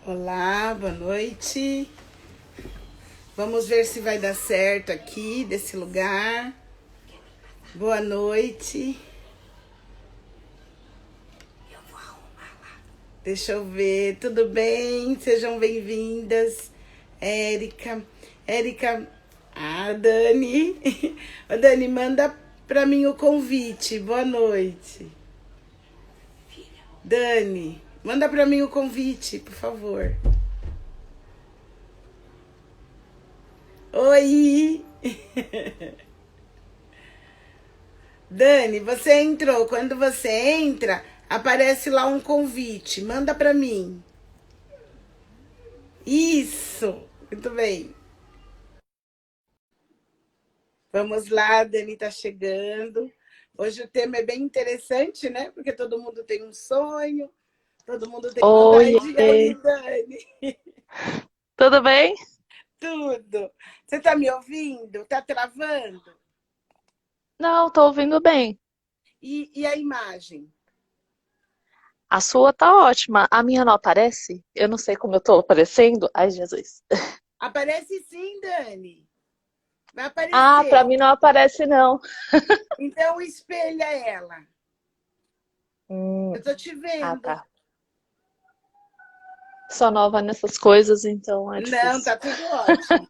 Olá, boa noite. Vamos ver se vai dar certo aqui, desse lugar. Boa noite. Deixa eu ver, tudo bem? Sejam bem-vindas. Érica, Dani. Ô, Dani, manda pra mim o convite. Boa noite. Dani, manda pra mim o convite, por favor. Oi! Dani, você entrou. Quando você entra, aparece lá um convite. Manda pra mim. Isso! Muito bem. Vamos lá, a Dani tá chegando. Hoje o tema é bem interessante, né? Porque todo mundo tem um sonho, todo mundo tem Oi, vontade. E aí, Dani? tudo bem? Tudo. Você tá me ouvindo? Tá travando? Não, tô ouvindo bem. E a imagem? A sua tá ótima. A minha não aparece? Eu não sei como eu tô aparecendo. Ai, Jesus. Aparece sim, Dani. Vai Ah, pra aparecer. mim não aparece, não. Então espelha ela. Hum, Eu tô te ah, vendo. tá. Sou nova nessas coisas, então é Não, difícil. tá tudo ótimo.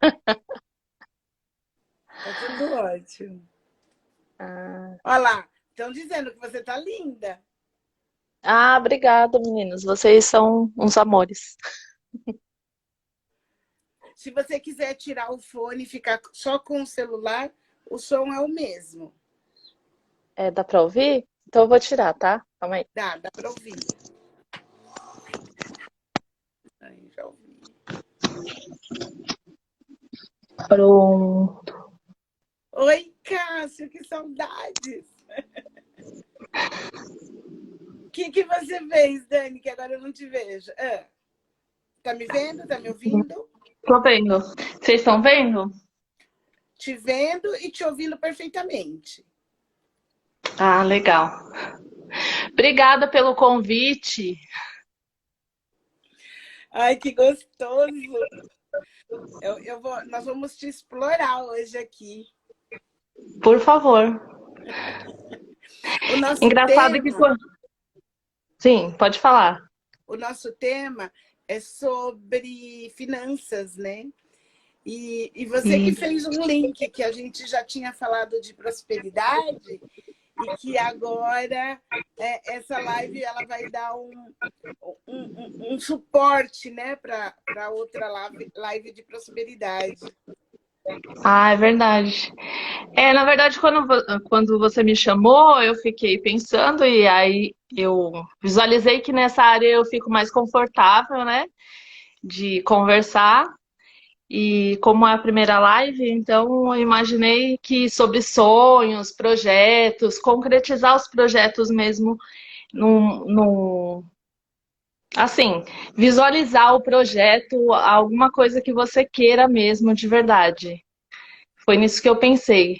Tá tudo ótimo. Ah, Olha lá, estão dizendo que você tá linda. obrigada, meninos. Vocês são uns amores. Se você quiser tirar o fone e ficar só com o celular, o som é o mesmo. É, dá pra ouvir? Então eu vou tirar, tá? Calma aí. Dá pra ouvir. Aí, já ouvi. Pronto. Oi, Cássio, que saudades. O que você fez, Dani, que agora eu não te vejo? Tá me vendo? Tá me ouvindo? Tô vendo. Vocês estão vendo? Te vendo e te ouvindo perfeitamente. Ah, legal. Obrigada pelo convite. Ai, que gostoso. Nós vamos te explorar hoje aqui. Por favor. O nosso Engraçado que. tema, Sim, pode falar. o nosso tema é sobre finanças, né? E você que E, fez um link que a gente já tinha falado de prosperidade e que agora essa live ela vai dar um suporte, né, para outra live de prosperidade. é verdade. Na verdade, quando você me chamou, eu fiquei pensando e aí eu visualizei que nessa área eu fico mais confortável, né, de conversar. E como é a primeira live, então eu imaginei que sobre sonhos, projetos, concretizar os projetos mesmo num, assim, visualizar o projeto, alguma coisa que você queira mesmo de verdade. Foi nisso que eu pensei.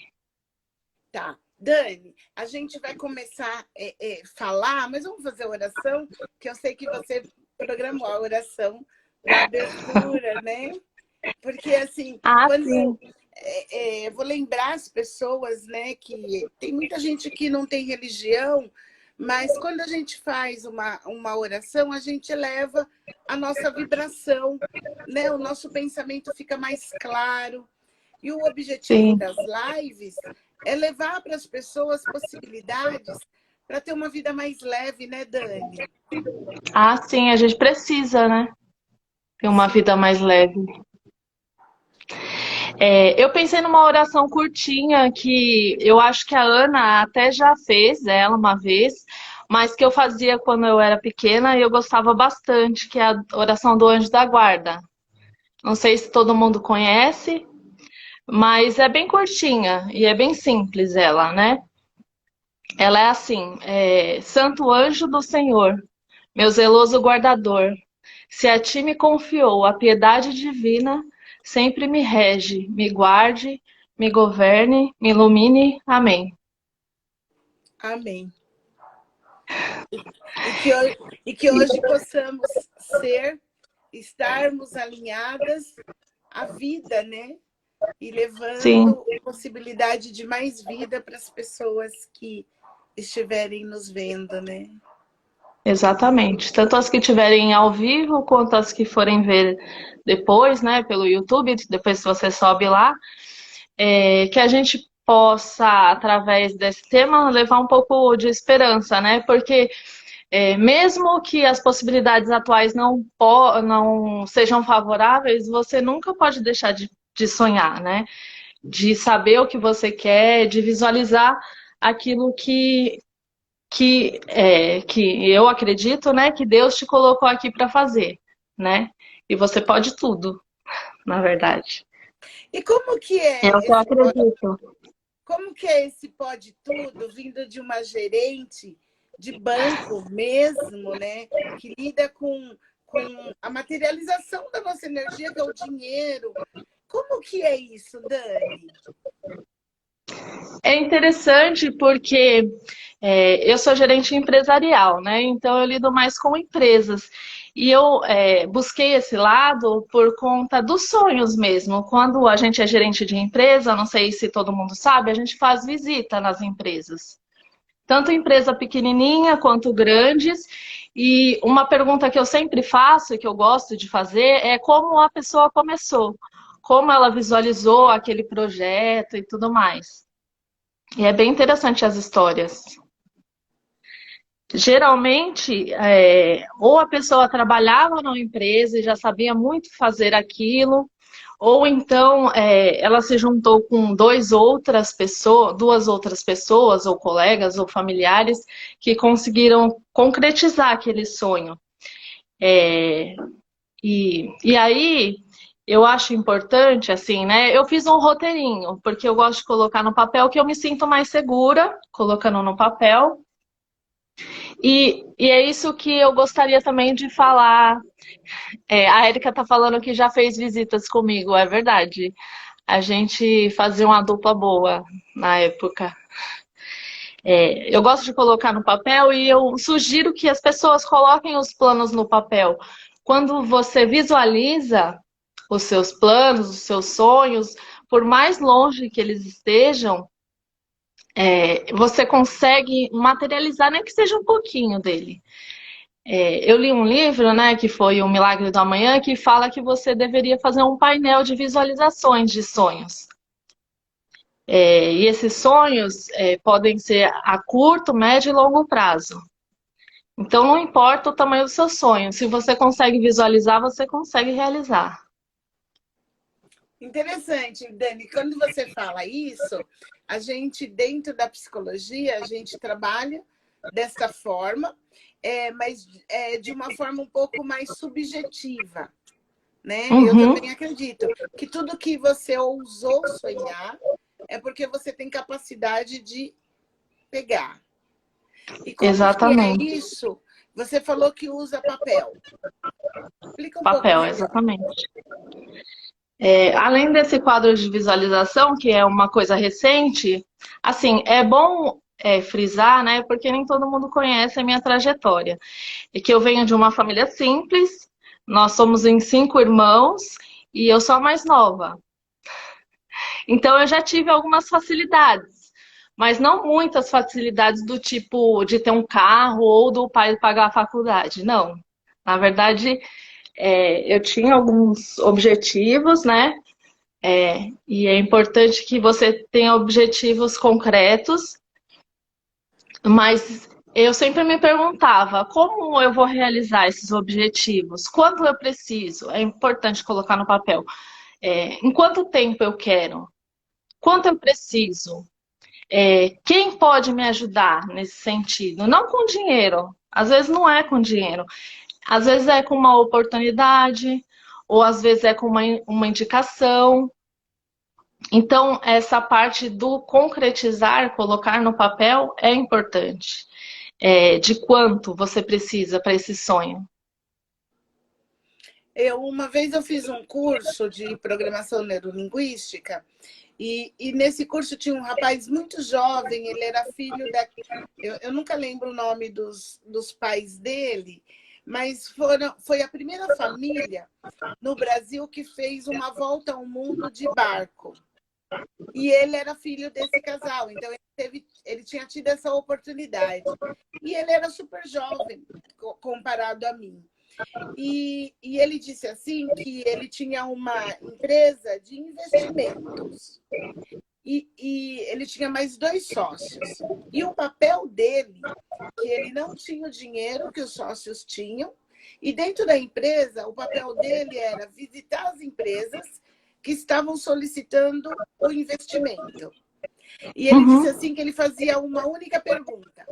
Tá. Dani, a gente vai começar a falar, mas vamos fazer a oração, que eu sei que você programou a oração da abertura, né? Porque, assim, Ah, quando sim. eu vou lembrar as pessoas, né, que tem muita gente que não tem religião, mas quando a gente faz uma oração, a gente eleva a nossa vibração, né? O nosso pensamento fica mais claro. E o objetivo Sim. das lives é levar para as pessoas possibilidades para ter uma vida mais leve, né, Dani? Sim, a gente precisa, né? Ter uma Sim. vida mais leve. Eu pensei numa oração curtinha que eu acho que a Ana até já fez ela uma vez, mas que eu fazia quando eu era pequena e eu gostava bastante, que é a oração do anjo da guarda. Não sei se todo mundo conhece, mas é bem curtinha e é bem simples ela, né? Ela é assim: Santo anjo do Senhor, meu zeloso guardador, se a ti me confiou a piedade divina, sempre me rege, me guarde, me governe, me ilumine. Amém. Amém. E que, e que hoje possamos ser estarmos alinhadas à vida, né? E Sim, levando possibilidade de mais vida para as pessoas que estiverem nos vendo, né? exatamente. Tanto as que estiverem ao vivo, quanto as que forem ver depois, né, pelo YouTube, depois você sobe lá, que a gente possa, através desse tema, levar um pouco de esperança, né? Porque mesmo que as possibilidades atuais não sejam favoráveis, você nunca pode deixar de sonhar, né? De saber o que você quer, de visualizar aquilo que eu acredito, né? Que Deus te colocou aqui para fazer, né? E você pode tudo, na verdade. E como que É é o que eu acredito. como que é esse pode tudo vindo de uma gerente de banco mesmo, né? Que lida com a materialização da nossa energia, que é o dinheiro. Como que é isso, Dani? É interessante porque eu sou gerente empresarial, né? Então eu lido mais com empresas. E eu busquei esse lado por conta dos sonhos mesmo. Quando a gente é gerente de empresa, não sei se todo mundo sabe, a gente faz visita nas empresas. Tanto empresa pequenininha quanto grandes. E uma pergunta que eu sempre faço e que eu gosto de fazer é como a pessoa começou, como ela visualizou aquele projeto e tudo mais. E é bem interessante as histórias. Geralmente, ou a pessoa trabalhava numa empresa e já sabia muito fazer aquilo, ou então ela se juntou com duas outras pessoas, ou colegas, ou familiares, que conseguiram concretizar aquele sonho. E aí, eu acho importante, assim, né? Eu fiz um roteirinho, porque eu gosto de colocar no papel que eu me sinto mais segura, colocando no papel. E é isso que eu gostaria também de falar. A Erika tá falando que já fez visitas comigo, é verdade. A gente fazia uma dupla boa na época. Eu gosto de colocar no papel e eu sugiro que as pessoas coloquem os planos no papel. Quando você visualiza os seus planos, os seus sonhos, por mais longe que eles estejam, você consegue materializar, nem que seja um pouquinho dele. Eu li um livro, né, que foi O Milagre do Amanhã, que fala que você deveria fazer um painel de visualizações de sonhos. E esses sonhos podem ser a curto, médio e longo prazo. Então, não importa o tamanho do seu sonho, se você consegue visualizar, você consegue realizar. Interessante, Dani. Quando você fala isso, a gente, dentro da psicologia, a gente trabalha desta forma, mas de uma forma um pouco mais subjetiva, né? Eu Uhum, também acredito que tudo que você ousou sonhar é porque você tem capacidade de pegar. E como que é exatamente. isso? Você falou que usa papel. Explica um pouco Papel, melhor. exatamente. Além desse quadro de visualização, que é uma coisa recente, assim, é bom frisar, né? Porque nem todo mundo conhece a minha trajetória. É que eu venho de uma família simples, nós somos em 5 irmãos e eu sou a mais nova. Então eu já tive algumas facilidades, mas não muitas facilidades do tipo de ter um carro ou do pai pagar a faculdade. Não. Na verdade, eu tinha alguns objetivos, né? E é importante que você tenha objetivos concretos, mas eu sempre me perguntava como eu vou realizar esses objetivos, quanto eu preciso, é importante colocar no papel, em quanto tempo eu quero, quanto eu preciso, quem pode me ajudar nesse sentido, não com dinheiro, às vezes não é com dinheiro, às vezes é com uma oportunidade, ou às vezes é com uma indicação. Então, essa parte do concretizar, colocar no papel, é importante. De quanto você precisa para esse sonho. Uma vez eu fiz um curso de programação neurolinguística e nesse curso tinha um rapaz muito jovem, ele era filho da... Eu nunca lembro o nome dos pais dele, mas foi a primeira família no Brasil que fez uma volta ao mundo de barco. E ele era filho desse casal, então ele tinha tido essa oportunidade. E ele era super jovem comparado a mim. E ele disse assim que ele tinha uma empresa de investimentos. E ele tinha mais 2 sócios. E o papel dele, que ele não tinha o dinheiro que os sócios tinham, e dentro da empresa, o papel dele era visitar as empresas que estavam solicitando o investimento. E ele disse assim que ele fazia uma única pergunta.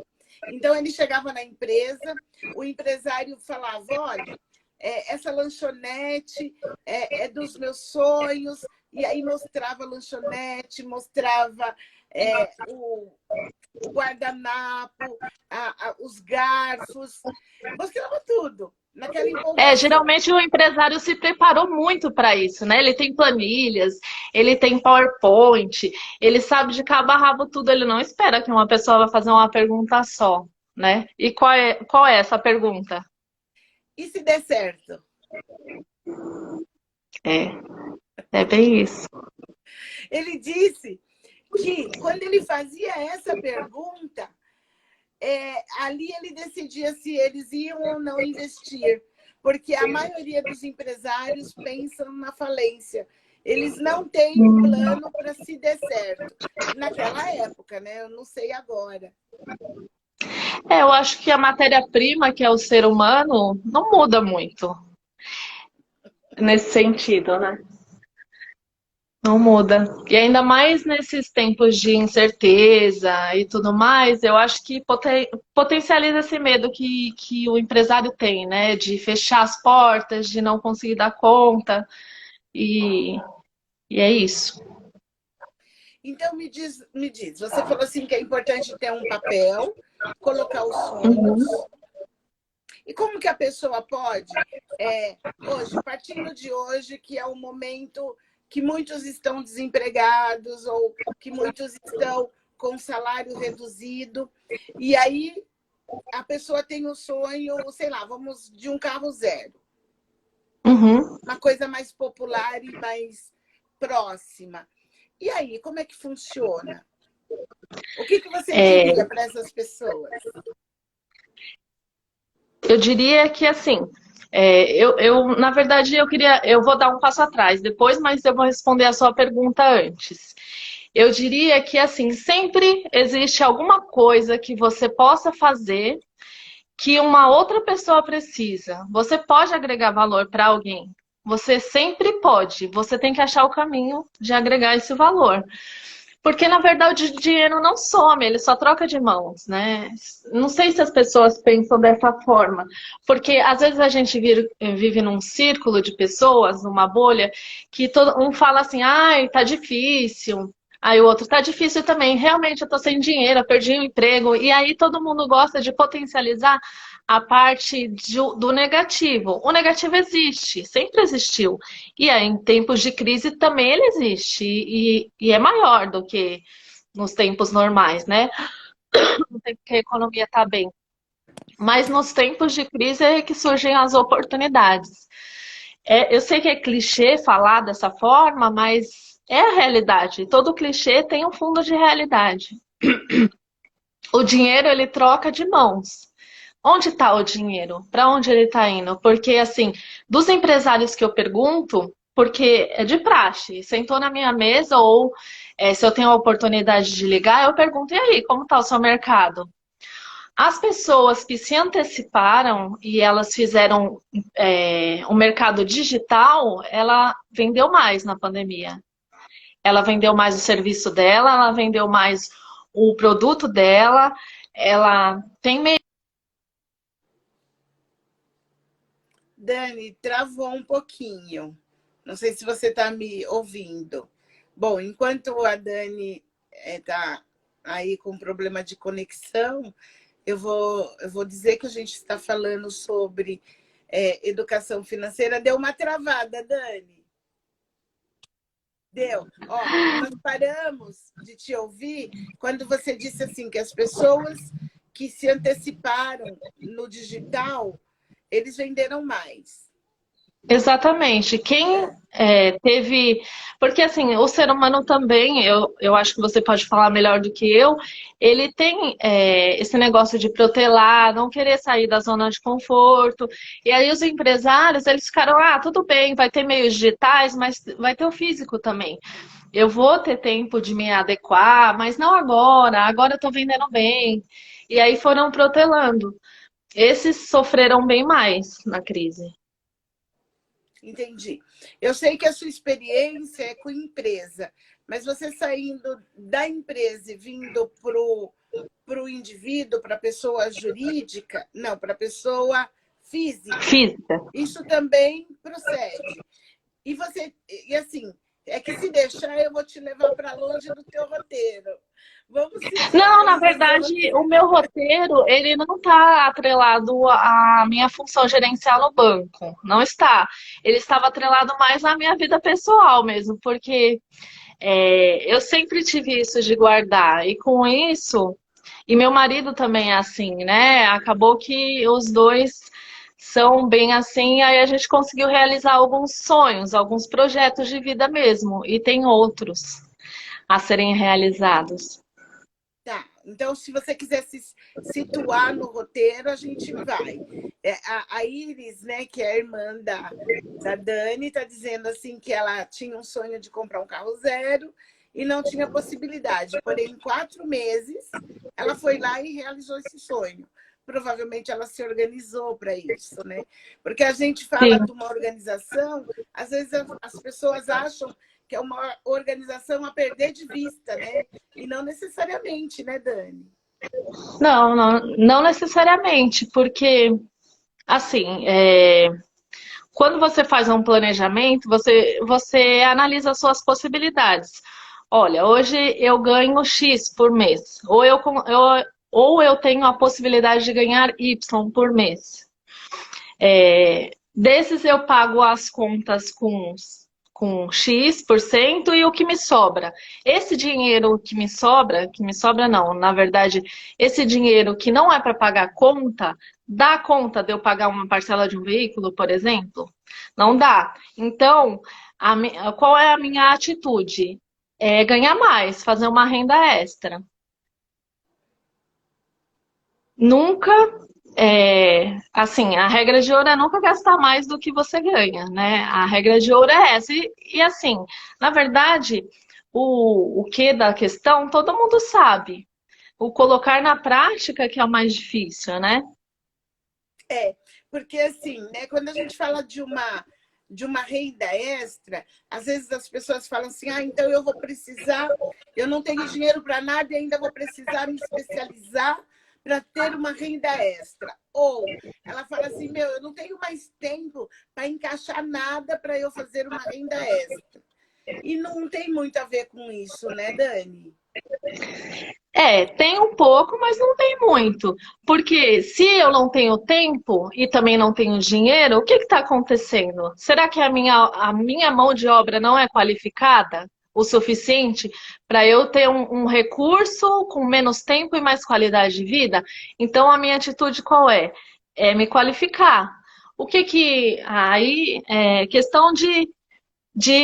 Então, ele chegava na empresa, o empresário falava, olha, essa lanchonete é dos meus sonhos, e aí mostrava a lanchonete, mostrava o guardanapo, os garfos, mostrava tudo. Naquela empolgação. Geralmente o empresário se preparou muito para isso, né? Ele tem planilhas, ele tem PowerPoint, ele sabe de cabo a rabo tudo, ele não espera que uma pessoa vá fazer uma pergunta só, né? E qual é essa pergunta? E se der certo? É bem isso. Ele disse que quando ele fazia essa pergunta, ali ele decidia se eles iam ou não investir, porque a maioria dos empresários pensam na falência. Eles não têm um plano para se der certo. Naquela época, né? Eu não sei agora. Eu acho que a matéria-prima, que é o ser humano, não muda muito nesse sentido, né? Não muda. E ainda mais nesses tempos de incerteza e tudo mais, eu acho que potencializa esse medo que o empresário tem, né? De fechar as portas, de não conseguir dar conta. E é isso. Então, me diz, você falou assim que é importante ter um papel, colocar os sonhos. E como que a pessoa pode, hoje, partindo de hoje, que é o momento que muitos estão desempregados ou que muitos estão com salário reduzido, e aí a pessoa tem o sonho, sei lá, vamos de um carro zero. Uma coisa mais popular e mais próxima. E aí, como é que funciona? O que você diria para essas pessoas? Eu diria que, assim, na verdade, eu vou dar um passo atrás depois, mas eu vou responder a sua pergunta antes. Eu diria que, assim, sempre existe alguma coisa que você possa fazer que uma outra pessoa precisa. Você pode agregar valor para alguém. Você sempre pode. Você tem que achar o caminho de agregar esse valor. Porque, na verdade, o dinheiro não some, ele só troca de mãos, né? Não sei se as pessoas pensam dessa forma. Porque, às vezes, a gente vive num círculo de pessoas, numa bolha, que um fala assim, ai, tá difícil. Aí o outro, tá difícil também. Realmente, eu tô sem dinheiro, eu perdi o emprego. E aí todo mundo gosta de potencializar a parte do negativo. O negativo existe, sempre existiu. E aí, em tempos de crise também ele existe. E é maior do que nos tempos normais, né? No tempo que a economia está bem. Mas nos tempos de crise é que surgem as oportunidades. Eu sei que é clichê falar dessa forma, mas é a realidade. Todo clichê tem um fundo de realidade. O dinheiro, ele troca de mãos. Onde está o dinheiro? Para onde ele está indo? Porque, assim, dos empresários que eu pergunto, porque é de praxe, sentou na minha mesa ou se eu tenho a oportunidade de ligar, eu pergunto, e aí, como está o seu mercado? As pessoas que se anteciparam e elas fizeram o mercado digital, ela vendeu mais na pandemia. Ela vendeu mais o serviço dela, ela vendeu mais o produto dela, ela tem meio. Dani, travou um pouquinho. Não sei se você está me ouvindo. Bom, enquanto a Dani está aí com problema de conexão, eu vou dizer que a gente está falando sobre educação financeira. Deu uma travada, Dani. Deu. Ó, nós paramos de te ouvir quando você disse assim que as pessoas que se anteciparam no digital eles venderam mais. Exatamente. Quem teve. Porque, assim, o ser humano também, eu acho que você pode falar melhor do que eu, ele tem esse negócio de protelar, não querer sair da zona de conforto. E aí, os empresários, eles ficaram: ah, tudo bem, vai ter meios digitais, mas vai ter o físico também. Eu vou ter tempo de me adequar, mas não agora, agora eu tô vendendo bem. E aí foram protelando. Esses sofreram bem mais na crise. Entendi. Eu sei que a sua experiência é com empresa, mas você saindo da empresa e vindo para o indivíduo, para a pessoa jurídica, não, para a pessoa física, Física. isso também procede. E assim, é que se deixar, eu vou te levar para longe do teu roteiro. Vamos seguir Não, na aí no seu verdade, o roteiro. meu roteiro, ele não está atrelado à minha função gerencial no banco. Não está. Ele estava atrelado mais à minha vida pessoal mesmo, porque eu sempre tive isso de guardar. E com isso, e meu marido também é assim, né? Acabou que os dois são bem assim, aí a gente conseguiu realizar alguns sonhos, alguns projetos de vida mesmo, e tem outros a serem realizados. Tá, então se você quiser se situar no roteiro, a gente vai. A Iris, né, que é a irmã da Dani, está dizendo assim que ela tinha um sonho de comprar um carro zero e não tinha possibilidade. Porém, em 4 meses, ela foi lá e realizou esse sonho. Provavelmente ela se organizou para isso, né? Porque a gente fala Sim. de uma organização, às vezes as pessoas acham que é uma organização a perder de vista, né? E não necessariamente, né, Dani? Não, não necessariamente, porque assim, quando você faz um planejamento, você analisa as suas possibilidades. Olha, hoje eu ganho X por mês, ou eu tenho a possibilidade de ganhar Y por mês. Desses eu pago as contas com X% e o que me sobra. Esse dinheiro que me sobra não, na verdade, esse dinheiro que não é para pagar conta, dá conta de eu pagar uma parcela de um veículo, por exemplo? Não dá. Então, qual é a minha atitude? É ganhar mais, fazer uma renda extra. Nunca, assim, a regra de ouro é nunca gastar mais do que você ganha, né? A regra de ouro é essa. E assim, na verdade, o que da questão todo mundo sabe. O colocar na prática que é o mais difícil, né? Porque assim, né, quando a gente fala de uma renda extra, às vezes as pessoas falam assim: ah, então eu vou precisar, eu não tenho dinheiro para nada e ainda vou precisar me especializar para ter uma renda extra. Ou ela fala assim: meu, eu não tenho mais tempo para encaixar nada para eu fazer uma renda extra. E não tem muito a ver com isso, né, Dani? Tem um pouco, mas não tem muito. Porque se eu não tenho tempo e também não tenho dinheiro, o que está acontecendo? Será que a minha mão de obra não é qualificada o suficiente para eu ter um recurso com menos tempo e mais qualidade de vida? Então, a minha atitude qual é? É me qualificar. O que que... Aí, é questão de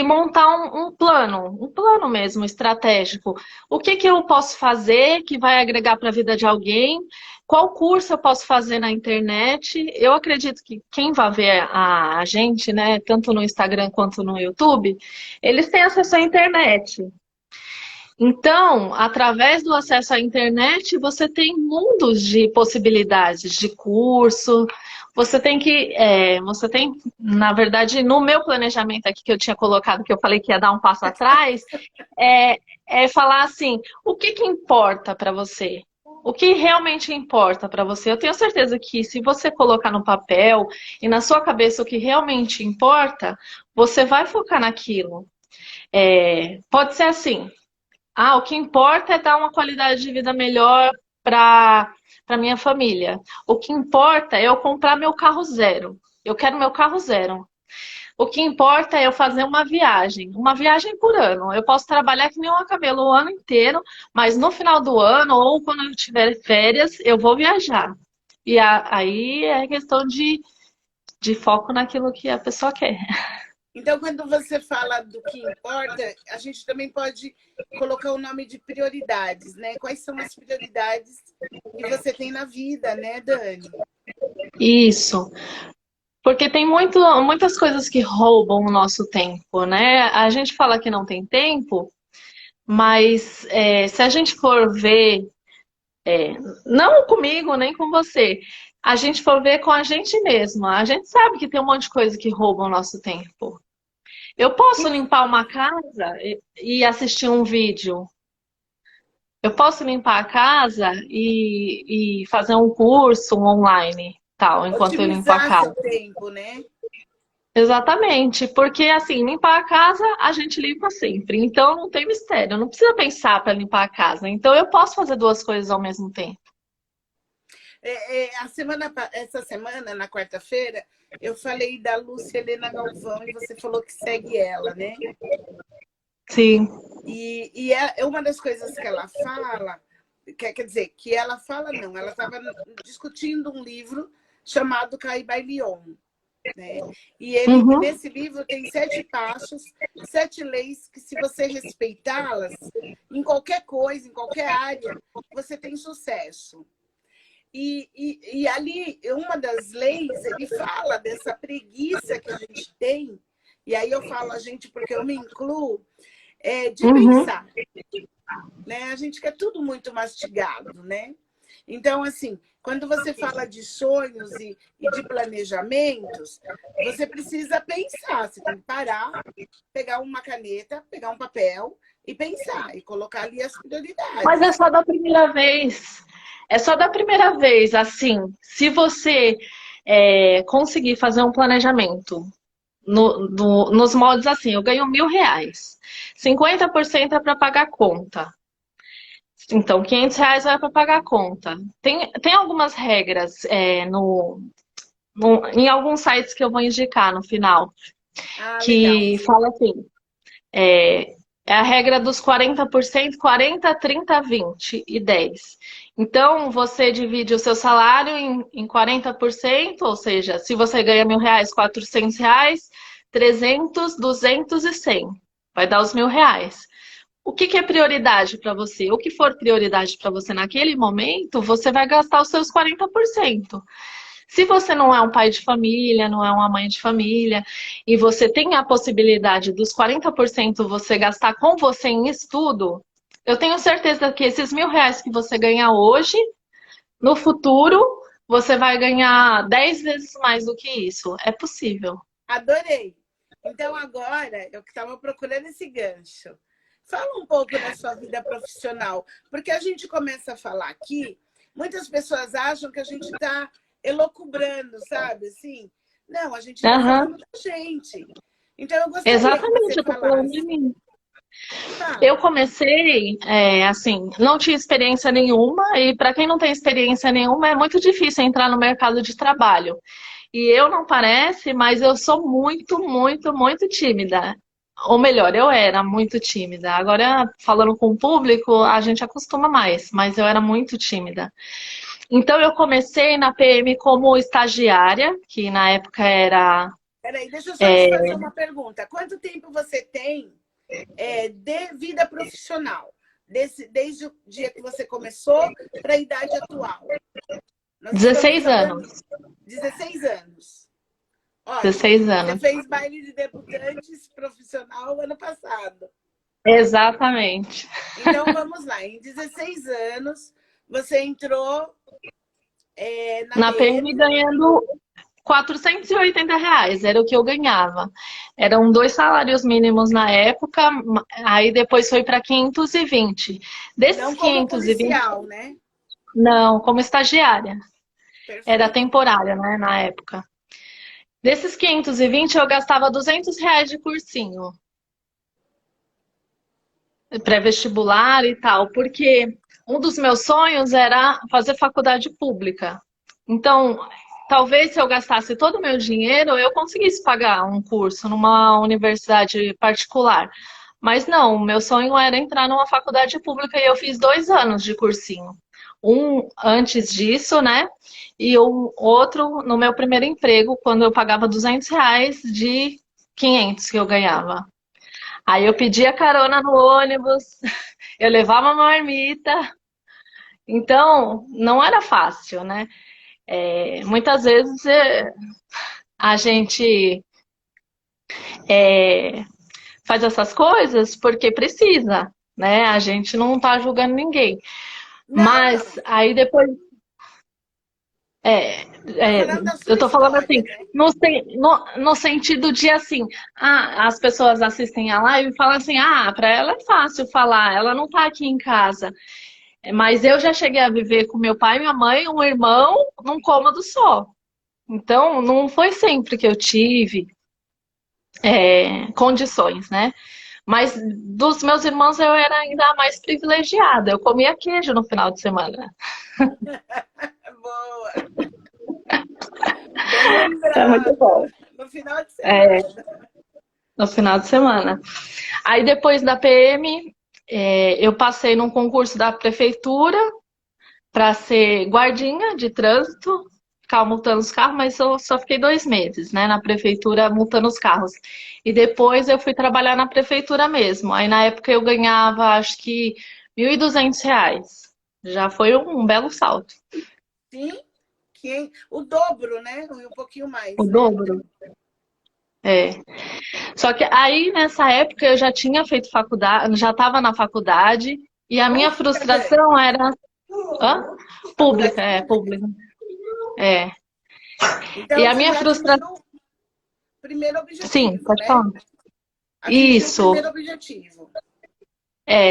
montar um plano mesmo estratégico. O que que eu posso fazer que vai agregar para a vida de alguém? Qual curso eu posso fazer na internet? Eu acredito que quem vai ver a gente, né, tanto no Instagram quanto no YouTube, eles têm acesso à internet. Então, através do acesso à internet, você tem mundos de possibilidades de curso. Você tem, na verdade, no meu planejamento aqui que eu tinha colocado, que eu falei que ia dar um passo atrás, é falar assim, o que que importa para você? O que realmente importa para você? Eu tenho certeza que se você colocar no papel e na sua cabeça o que realmente importa, você vai focar naquilo. Pode ser assim. Ah, o que importa é dar uma qualidade de vida melhor para minha família. O que importa é eu comprar meu carro zero. Eu quero meu carro zero. O que importa é eu fazer uma viagem por ano. Eu posso trabalhar que nem uma camelo o ano inteiro, mas no final do ano ou quando eu tiver férias, eu vou viajar. E aí é questão de foco naquilo que a pessoa quer. Então, quando você fala do que importa, a gente também pode colocar o nome de prioridades, né? Quais são as prioridades que você tem na vida, né, Dani? Isso. Porque tem muitas coisas que roubam o nosso tempo, né? A gente fala que não tem tempo, mas se a gente for ver, não comigo, nem com você, a gente for ver com a gente mesma, a gente sabe que tem um monte de coisa que rouba o nosso tempo. Eu posso limpar uma casa e assistir um vídeo. Eu posso limpar a casa e fazer um curso online, tal, enquanto eu limpo a Otimizar seu casa. tempo, né? Exatamente, porque assim, limpar a casa a gente limpa sempre, então não tem mistério, não precisa pensar para limpar a casa. Então eu posso fazer duas coisas ao mesmo tempo. Essa semana, na quarta-feira, eu falei da Lúcia Helena Galvão e você falou que segue ela, né? Sim. E é uma das coisas que ela fala, quer dizer, que ela fala não, ela estava discutindo um livro chamado Cai by Lyon, né? E nesse livro tem 7 passos, 7 leis que, se você respeitá-las, em qualquer coisa, em qualquer área, você tem sucesso. E ali, uma das leis, ele fala dessa preguiça que a gente tem, e aí eu falo a gente porque eu me incluo, de pensar. Né? A gente quer tudo muito mastigado, né? Então, assim, quando você fala de sonhos e de planejamentos, você precisa pensar. Você tem que parar, pegar uma caneta, pegar um papel e pensar, e colocar ali as prioridades. Mas é só da primeira vez. É só da primeira vez, assim, se você conseguir fazer um planejamento nos moldes assim, eu ganho R$ 1.000, 50% é para pagar conta. Então, R$ 500 vai para pagar a conta. Tem algumas regras em alguns sites que eu vou indicar no final, Legal. que fala assim, é a regra dos 40%, 40, 30, 20 e 10. Então, você divide o seu salário em 40%, ou seja, se você ganha R$ 1.000, R$ 400, 300, 200 e 100. Vai dar os R$ 1.000. O que é prioridade para você? O que for prioridade para você naquele momento, você vai gastar os seus 40%. Se você não é um pai de família, não é uma mãe de família, e você tem a possibilidade dos 40% você gastar com você em estudo, eu tenho certeza que esses R$ 1.000 que você ganha hoje, no futuro, você vai ganhar 10 vezes mais do que isso. É possível. Adorei. Então, agora, eu que estava procurando esse gancho. Fala um pouco da sua vida profissional, porque a gente começa a falar aqui, muitas pessoas acham que a gente está elocubrando, sabe? Assim, não, a gente está falando da gente. Então, eu gostaria Exatamente, que você eu tô falando de falasse. mim. Eu comecei, assim, não tinha experiência nenhuma, e para quem não tem experiência nenhuma, é muito difícil entrar no mercado de trabalho. E eu não parece, mas eu sou muito, muito, muito tímida. Ou melhor, eu era muito tímida. Agora, falando com o público, a gente acostuma mais, mas eu era muito tímida. Então, eu comecei na PM como estagiária, que na época era... Peraí, deixa eu só te fazer uma pergunta. Quanto tempo você tem de vida profissional? Desde o dia que você começou para a idade atual? 16 anos. 16 anos. Olha, 16 anos. você fez baile de debutantes profissional ano passado. Exatamente. Então, vamos lá. Em 16 anos, você entrou na PM ganhando R$ 480, era o que eu ganhava. Eram 2 salários mínimos na época, aí depois foi para 520. Desses não como 520, policial, né? Não, como estagiária. Perfeito. Era temporária, né, na época. Desses 520, eu gastava R$ 200 de cursinho. Pré-vestibular e tal, porque um dos meus sonhos era fazer faculdade pública. Então, talvez se eu gastasse todo o meu dinheiro, eu conseguisse pagar um curso numa universidade particular. Mas não, o meu sonho era entrar numa faculdade pública e eu fiz 2 anos de cursinho. Um antes disso, né? E um outro no meu primeiro emprego, quando eu pagava R$ 200 de 500 que eu ganhava. Aí eu pedia carona no ônibus, eu levava uma marmita, então não era fácil, né? Muitas vezes a gente é, faz essas coisas porque precisa, né? A gente não tá julgando ninguém. Não, Mas não. aí depois, é, Tá é, falando da eu sua tô falando assim, história, né? no sentido de assim, as pessoas assistem a live e falam assim, para ela é fácil falar, ela não tá aqui em casa. Mas eu já cheguei a viver com meu pai, minha mãe, um irmão, num cômodo só. Então, não foi sempre que eu tive condições, né? Mas dos meus irmãos eu era ainda a mais privilegiada. Eu comia queijo no final de semana. Boa, bem É muito lembrado. bom. No final de É, semana. no final de semana. Aí depois da PM, eu passei num concurso da prefeitura para ser guardinha de trânsito, ficar multando os carros, mas eu só fiquei 2 meses, né, na prefeitura multando os carros. E depois eu fui trabalhar na prefeitura mesmo. Aí na época eu ganhava, acho que R$ 1.200. Já foi um belo salto. Sim, o dobro, né? E um pouquinho O mais, né? dobro. É. Só que aí nessa época eu já tinha feito faculdade, já estava na faculdade, e a minha Pública, Dani. frustração era. Hã? Pública, Faculdade pública. pública. É. E Então, a você minha já atingiu frustração. o primeiro Sim, objetivo, pode né? falar. Atingiu o Isso. primeiro objetivo.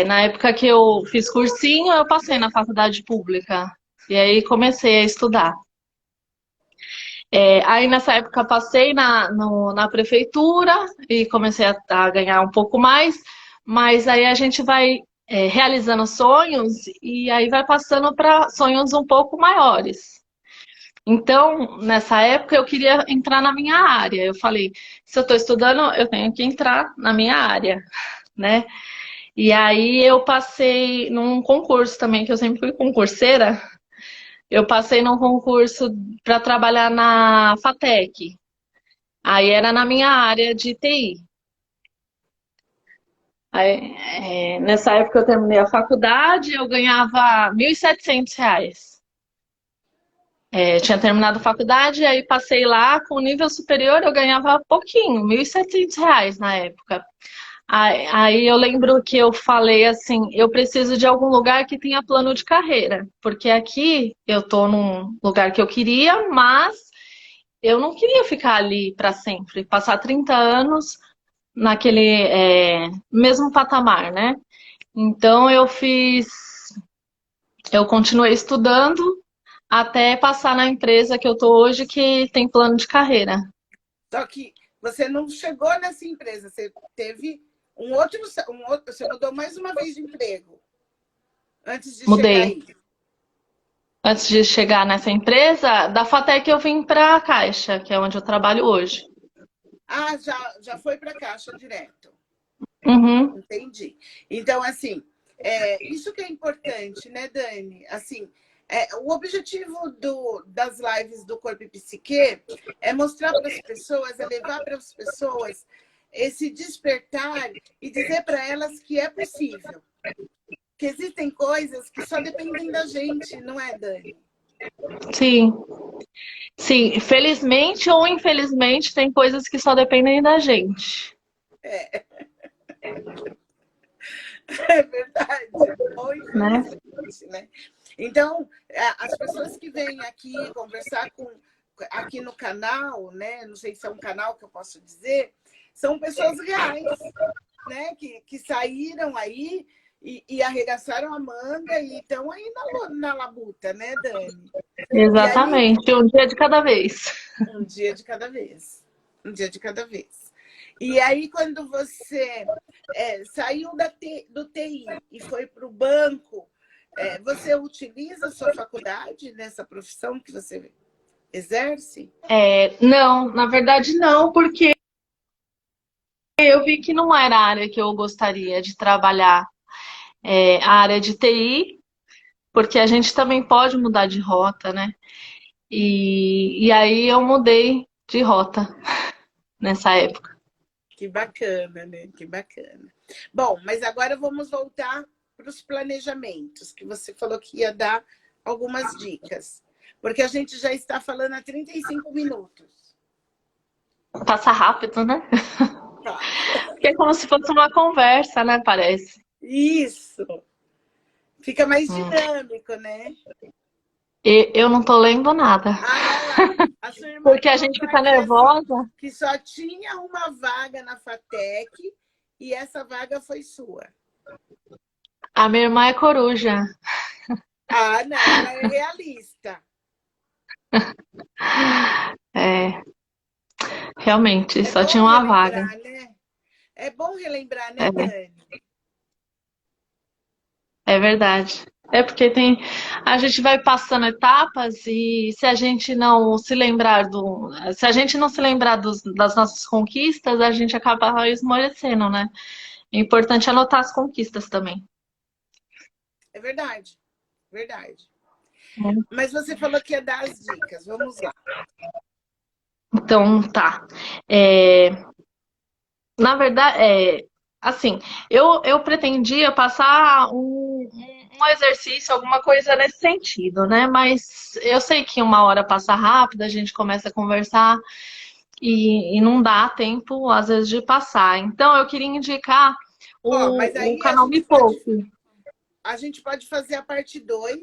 Na época que eu fiz cursinho, eu passei na faculdade pública. E aí comecei a estudar. Aí nessa época passei na prefeitura e comecei a ganhar um pouco mais, mas aí a gente vai realizando sonhos e aí vai passando para sonhos um pouco maiores. Então, nessa época, eu queria entrar na minha área. Eu falei, se eu estou estudando, eu tenho que entrar na minha área, né? E aí eu passei num concurso também, que eu sempre fui concurseira. Eu passei num concurso para trabalhar na FATEC. Aí era na minha área de TI. Aí, nessa época eu terminei a faculdade, eu ganhava R$ 1.700. Tinha terminado a faculdade, aí passei lá com nível superior, eu ganhava pouquinho, R$ 1.700 na época. Aí eu lembro que eu falei assim, eu preciso de algum lugar que tenha plano de carreira, porque aqui eu tô num lugar que eu queria, mas eu não queria ficar ali para sempre, passar 30 anos naquele mesmo patamar, né? Então eu continuei estudando até passar na empresa que eu tô hoje, que tem plano de carreira. Só que você não chegou nessa empresa, você teve um outro, você mudou mais uma vez de emprego antes de chegar Mudei. aí. Antes de chegar nessa empresa, da Fatec eu vim para a Caixa, que é onde eu trabalho hoje. Ah, já foi para a Caixa direto. Uhum. Entendi. Então, assim, isso que é importante, né, Dani? Assim, o objetivo das lives do Corpo e Psique é mostrar para as pessoas, é levar para as pessoas esse despertar e dizer para elas que é possível. Que existem coisas que só dependem da gente, não é, Dani? Sim, sim. Felizmente ou infelizmente, tem coisas que só dependem da gente. É, é verdade. Ou Né? infelizmente, né? Então, as pessoas que vêm aqui conversar aqui no canal, né? Não sei se é um canal que eu posso dizer, são pessoas reais, né? Que saíram aí e arregaçaram a manga e estão aí na labuta, né, Dani? E aí, Exatamente, um dia de cada vez. um dia de cada vez. Um dia de cada vez. E aí, quando você saiu do TI e foi para o banco, você utiliza a sua faculdade nessa profissão que você exerce? Não, na verdade não, porque eu vi que não era a área que eu gostaria de trabalhar. A área de TI, porque a gente também pode mudar de rota, né? E aí eu mudei de rota nessa época. Que bacana, né? Que bacana. Bom, mas agora vamos voltar para os planejamentos, que você falou que ia dar algumas dicas. Porque a gente já está falando há 35 minutos. Passa rápido, né? Tá. Porque é como se fosse uma conversa, né? Parece. Isso. Fica mais Hum. dinâmico, né? E eu não tô lendo nada. Ah, vai lá. A sua irmã Porque a gente colocou fica aqui assim, nervosa. que só tinha uma vaga na FATEC e essa vaga foi sua. A minha irmã é coruja. Ah, não, ela é realista. É, realmente, É só bom tinha uma vaga. relembrar, né? É bom relembrar, né, É, Dani? é verdade. É porque tem, a gente vai passando etapas e se a gente não se lembrar se a gente não se lembrar das nossas conquistas, a gente acaba esmorecendo, né? É importante anotar as conquistas também. É verdade, verdade. Né? Mas você falou que ia dar as dicas. Vamos lá. Então, tá. É, na verdade, assim, eu pretendia passar um exercício, alguma coisa nesse sentido, né? Mas eu sei que uma hora passa rápido, a gente começa a conversar e não dá tempo, às vezes, de passar. Então, eu queria indicar Ó, mas o aí canal Me Poupe. a gente pode fazer a parte 2,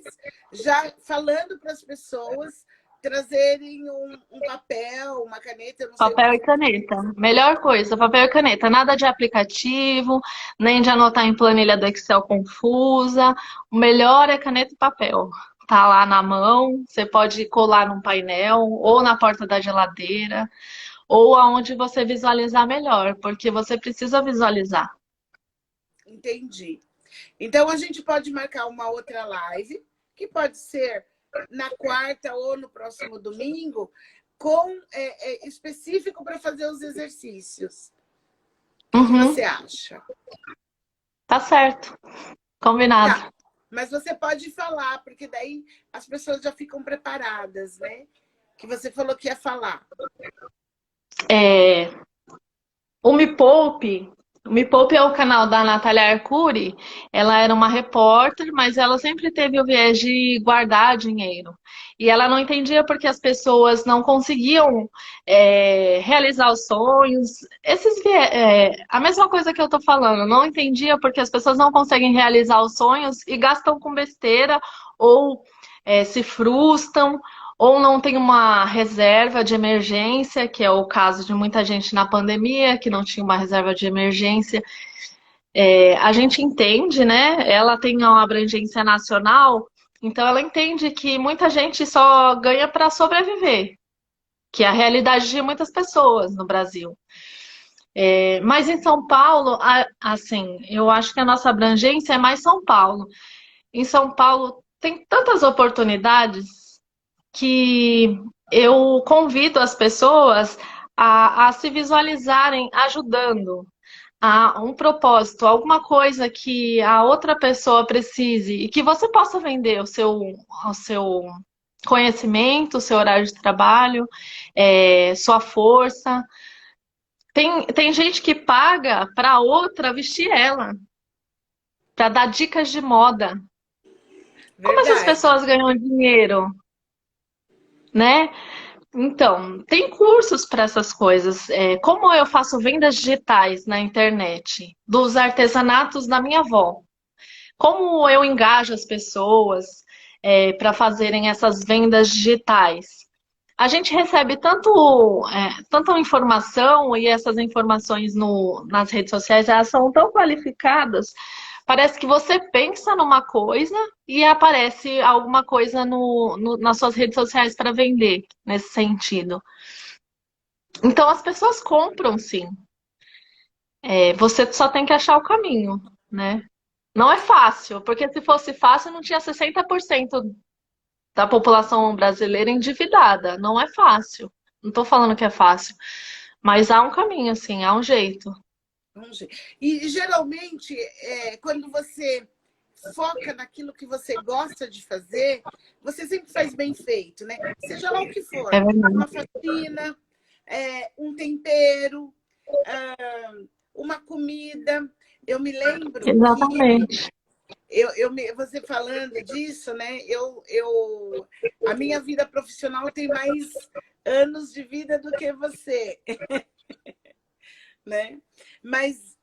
já falando para as pessoas trazerem um papel, uma caneta, eu não sei o que Papel e você caneta. Melhor coisa, papel e caneta. Nada de aplicativo, nem de anotar em planilha do Excel confusa. O melhor é caneta e papel. Tá lá na mão, você pode colar num painel, ou na porta da geladeira, ou aonde você visualizar melhor, porque você precisa visualizar. entendi. Então, a gente pode marcar uma outra live, que pode ser na quarta ou no próximo domingo, com específico para fazer os exercícios. O que Uhum, você acha? tá certo. Combinado. Tá, mas você pode falar, porque daí as pessoas já ficam preparadas, né? Que você falou que ia falar. É, o Me Poupe é o canal da Natália Arcuri. Ela era uma repórter, mas ela sempre teve o viés de guardar dinheiro. E ela não entendia porque as pessoas não conseguiam realizar os sonhos. A mesma coisa que eu tô falando, não entendia porque as pessoas não conseguem realizar os sonhos e gastam com besteira ou se frustram ou não tem uma reserva de emergência, que é o caso de muita gente na pandemia, que não tinha uma reserva de emergência. A gente entende, né? Ela tem uma abrangência nacional, então ela entende que muita gente só ganha para sobreviver, que é a realidade de muitas pessoas no Brasil. Mas em São Paulo, assim, eu acho que a nossa abrangência é mais São Paulo. Em São Paulo tem tantas oportunidades que eu convido as pessoas a se visualizarem ajudando a um propósito, alguma coisa que a outra pessoa precise e que você possa vender o seu conhecimento, o seu horário de trabalho, sua força. Tem gente que paga para outra vestir ela, para dar dicas de moda. Como essas Verdade. pessoas ganham dinheiro, né? Então, tem cursos para essas coisas. Como eu faço vendas digitais na internet dos artesanatos da minha avó? Como eu engajo as pessoas para fazerem essas vendas digitais? A gente recebe tanta informação e essas informações nas redes sociais elas são tão qualificadas. Parece que você pensa numa coisa e aparece alguma coisa nas suas redes sociais para vender nesse sentido. Então as pessoas compram, sim. Você só tem que achar o caminho, né? Não é fácil, porque se fosse fácil, não tinha 60% da população brasileira endividada. Não é fácil. Não estou falando que é fácil, mas há um caminho, assim, há um jeito. Vamos ver. E geralmente, quando você foca naquilo que você gosta de fazer, você sempre faz bem feito, né? Seja lá o que for, É verdade. uma faxina, um tempero, uma comida. Eu me lembro que Exatamente. você falando disso, né? A minha vida profissional tem mais anos de vida do que você, né? Mas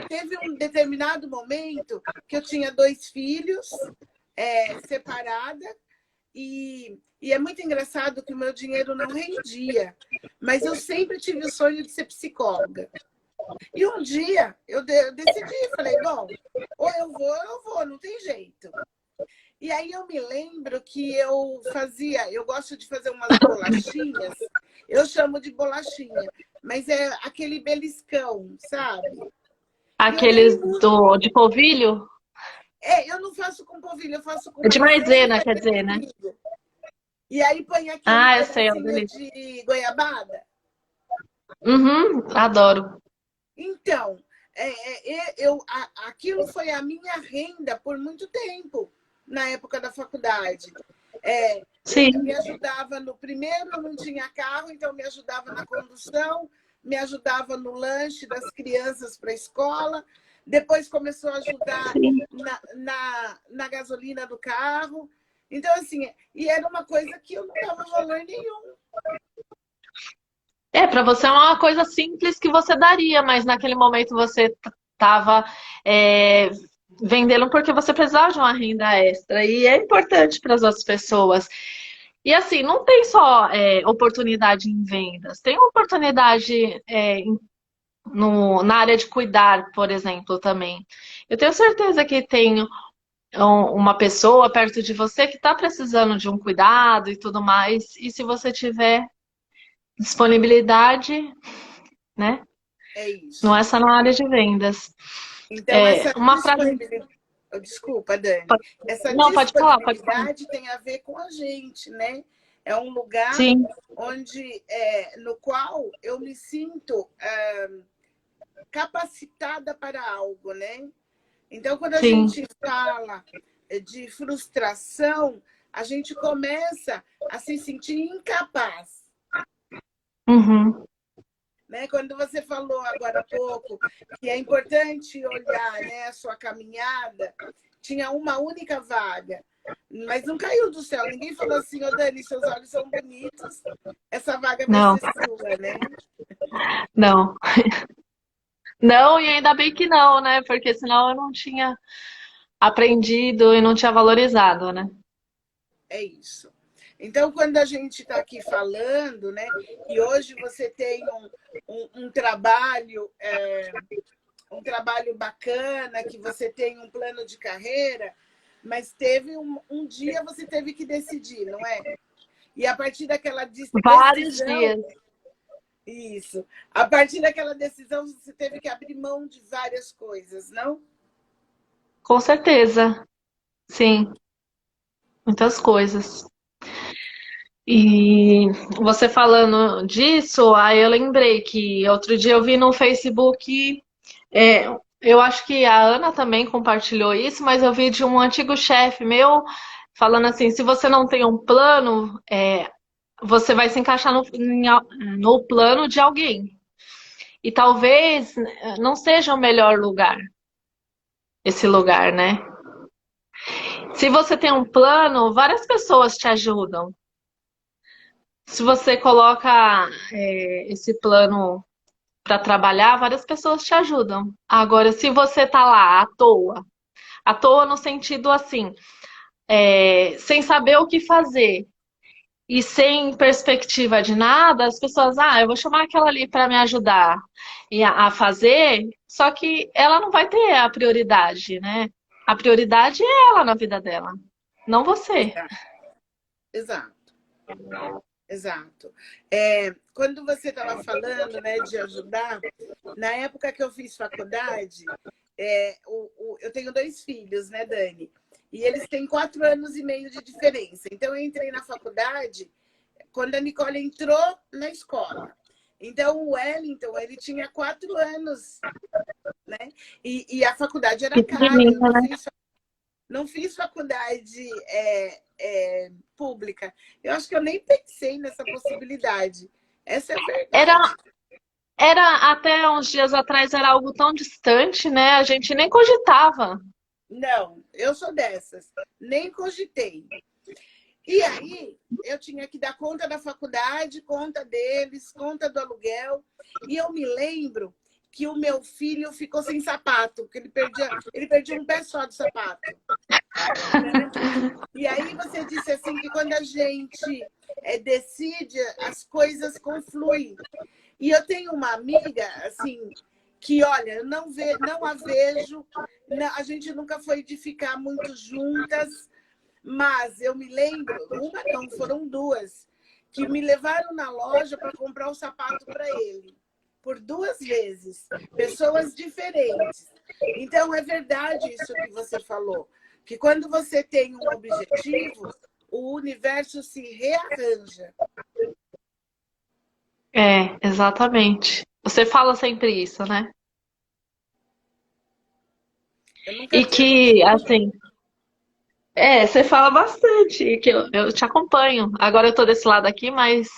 teve um determinado momento que eu tinha 2 filhos, separada, e é muito engraçado que o meu dinheiro não rendia, mas eu sempre tive o sonho de ser psicóloga. E um dia eu decidi, falei, bom, ou eu vou, não tem jeito. E aí eu me lembro que eu gosto de fazer umas bolachinhas, eu chamo de bolachinha, mas é aquele beliscão, sabe? E eu ganhei Aqueles muito. de polvilho? Eu não faço com polvilho, eu faço com É de maisena maisena, quer dizer, né? e trigo. E aí põe aquele Ah, eu sei, é uma pedacinho delícia. de goiabada. Uhum, adoro. Então, aquilo foi a minha renda por muito tempo, na época da faculdade. Me Sim, ajudava no primeiro, eu não tinha carro, então me ajudava na condução, me ajudava no lanche das crianças para a escola, depois começou a ajudar sim. na gasolina do carro. Então, assim, e era uma coisa que eu não dava valor nenhum. Para você é uma coisa simples que você daria, mas naquele momento você estava vendendo porque você precisava de uma renda extra. E é importante para as outras pessoas. E assim, não tem só oportunidade em vendas, tem oportunidade na área de cuidar, por exemplo, também. Eu tenho certeza que tem uma pessoa perto de você que está precisando de um cuidado e tudo mais. E se você tiver disponibilidade, né? É Não isso. é só na área de vendas. Então, essa Uma frase. disponibilidade. Desculpa, Dani. Essa Não, pode falar, pode falar. disponibilidade tem a ver com a gente, né? É um lugar Sim, no qual eu me sinto capacitada para algo, né? Então, quando a sim. gente fala de frustração, a gente começa a se sentir incapaz. Uhum. Né? Quando você falou agora há pouco que é importante olhar, né, a sua caminhada, tinha uma única vaga, mas não caiu do céu. Ninguém falou assim, ô Dani, seus olhos são bonitos, essa vaga vai Não, ser sua, né? não. Não, e ainda bem que não, né? Porque senão eu não tinha aprendido e não tinha valorizado, né? É isso. Então, quando a gente está aqui falando, né, e hoje você tem um trabalho, um trabalho bacana, que você tem um plano de carreira, mas teve um dia você teve que decidir, não é? E a partir daquela Vários decisão, dias, isso, a partir daquela decisão você teve que abrir mão de várias coisas, não? com certeza. Sim, muitas coisas. E você falando disso, aí eu lembrei que outro dia eu vi no Facebook, é, eu acho que a Ana também compartilhou isso, mas eu vi de um antigo chefe meu falando assim, se você não tem um plano, você vai se encaixar no plano de alguém. E talvez não seja o melhor lugar, esse lugar, né? Se você tem um plano, várias pessoas te ajudam. Se você coloca esse plano para trabalhar, várias pessoas te ajudam. Agora, se você tá lá à toa no sentido assim, sem saber o que fazer e sem perspectiva de nada, as pessoas, eu vou chamar aquela ali para me ajudar e a fazer, só que ela não vai ter a prioridade, né? A prioridade é ela na vida dela, não você. Exato, exato. Exato. Quando você estava falando, né, de ajudar, na época que eu fiz faculdade, eu tenho 2 filhos, né, Dani? E eles têm 4 anos e meio de diferença. Então, eu entrei na faculdade quando a Nicole entrou na escola. Então, o Wellington, ele tinha 4 anos, né? E a faculdade era cara. Eu Pequenininha, não né? fiz. não fiz faculdade pública. Eu acho que eu nem pensei nessa possibilidade. Essa é a Era, verdade. era até uns dias atrás era algo tão distante, né? A gente nem cogitava. Não, eu sou dessas. Nem cogitei. E aí, eu tinha que dar conta da faculdade, conta deles, conta do aluguel. E eu me lembro que o meu filho ficou sem sapato, porque ele perdia um pé só de sapato. Né? E aí você disse assim que quando a gente decide, as coisas confluem. E eu tenho uma amiga, assim, que, olha, não a vejo, a gente nunca foi de ficar muito juntas, mas eu me lembro, uma não, foram duas, que me levaram na loja para comprar o sapato para ele, por 2 vezes, pessoas diferentes. Então, é verdade isso que você falou, que quando você tem um objetivo, o universo se rearranja. É, exatamente. Você fala sempre isso, né? Eu nunca E tinha que, visto. assim, você fala bastante, que eu te acompanho. Agora eu tô desse lado aqui, mas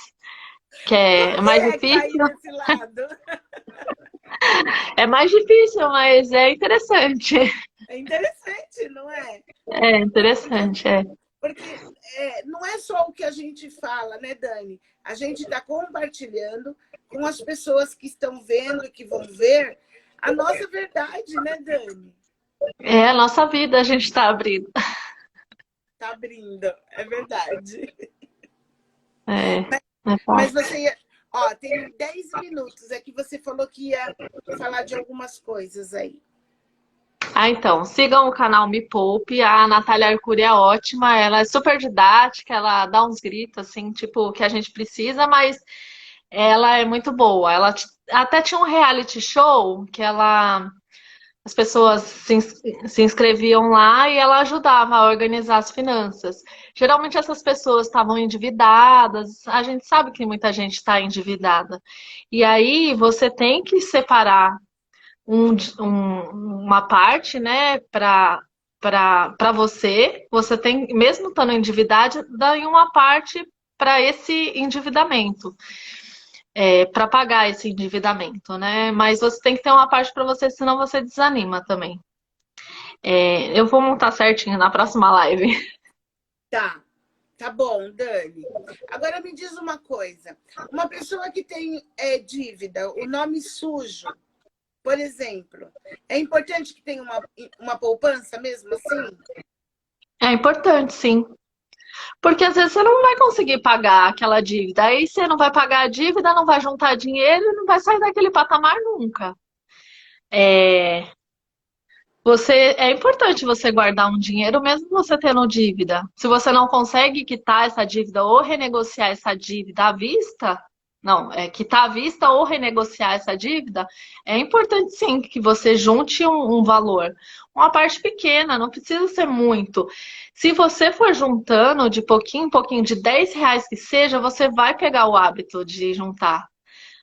que Como é que mais é cair difícil. desse lado? É mais difícil, mas é interessante. É interessante, não é? É Porque, interessante, é. porque não é só o que a gente fala, né, Dani? A gente está compartilhando com as pessoas que estão vendo e que vão ver a nossa verdade, né, Dani? É a nossa vida, a gente tá abrindo. Tá abrindo, é verdade. É, é Mas fácil. você ia. Ó, tem 10 minutos. É que você falou que ia falar de algumas coisas aí. Ah, então, sigam o canal Me Poupe. A Natália Arcuri é ótima, ela é super didática, ela dá uns gritos, assim, tipo, que a gente precisa, mas ela é muito boa. Até tinha um reality show que as pessoas se inscreviam lá e ela ajudava a organizar as finanças. Geralmente essas pessoas estavam endividadas, a gente sabe que muita gente está endividada. E aí você tem que separar uma parte, né, para você. Você tem, mesmo estando endividado, dá uma parte para esse endividamento, para pagar esse endividamento, né? Mas você tem que ter uma parte para você, senão você desanima também. Eu vou montar certinho na próxima live. Tá, tá bom, Dani. Agora me diz uma coisa. Uma pessoa que tem dívida, o nome sujo, por exemplo, é importante que tenha uma poupança mesmo assim? É importante, sim. Porque às vezes você não vai conseguir pagar aquela dívida. Aí você não vai pagar a dívida, não vai juntar dinheiro e não vai sair daquele patamar nunca. É, é importante você guardar um dinheiro mesmo você tendo dívida. Se você não consegue quitar essa dívida ou renegociar essa dívida à vista, não, quitar à vista ou renegociar essa dívida, é importante sim que você junte um valor. Uma parte pequena, não precisa ser muito. Se você for juntando de pouquinho em pouquinho, de R$ 10 que seja, você vai pegar o hábito de juntar.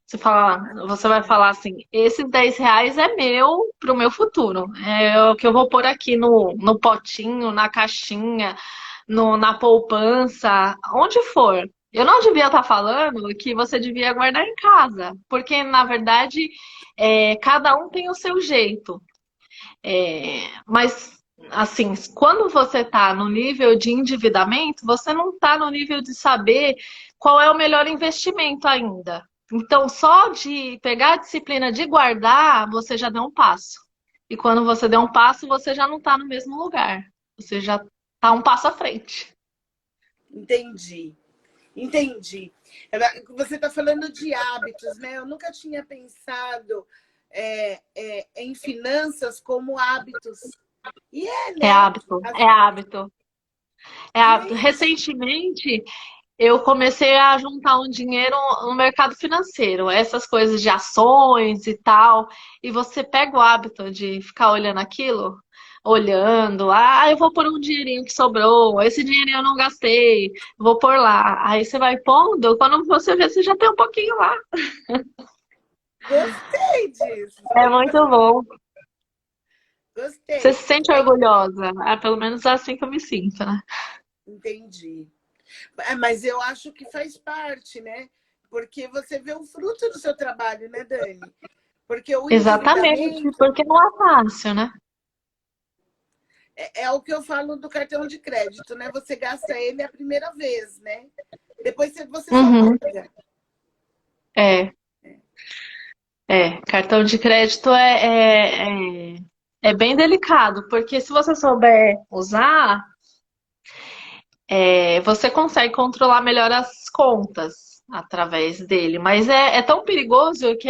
Você vai falar assim, esses R$ 10 é meu para o meu futuro. É o que eu vou pôr aqui no potinho, na caixinha, na poupança, onde for. Eu não devia estar falando que você devia guardar em casa, porque na verdade cada um tem o seu jeito. Mas assim, quando você está no nível de endividamento, você não está no nível de saber qual é o melhor investimento ainda. Então, só de pegar a disciplina de guardar, você já deu um passo. E quando você deu um passo, você já não está no mesmo lugar. Você já está um passo à frente. Entendi, entendi. Você está falando de hábitos, né? Eu nunca tinha pensado em finanças como hábitos. E É né? hábito, é hábito. É hábito. Gente, Recentemente, eu comecei a juntar um dinheiro no mercado financeiro, essas coisas de ações e tal, e você pega o hábito de ficar olhando aquilo, olhando, eu vou pôr um dinheirinho que sobrou, esse dinheirinho eu não gastei, vou pôr lá. Aí você vai pondo, quando você vê, você já tem um pouquinho lá. gostei disso. É muito bom. Você se Gostei. sente orgulhosa? Ah, pelo menos é assim que eu me sinto, né? Entendi. Mas eu acho que faz parte, né? Porque você vê o fruto do seu trabalho, né, Dani? Porque o Exatamente, endividamento porque não é fácil, né? é o que eu falo do cartão de crédito, né? Você gasta ele a primeira vez, né? Depois você só Uhum, paga. é, cartão de crédito é bem delicado, porque se você souber usar, você consegue controlar melhor as contas através dele, mas é tão perigoso que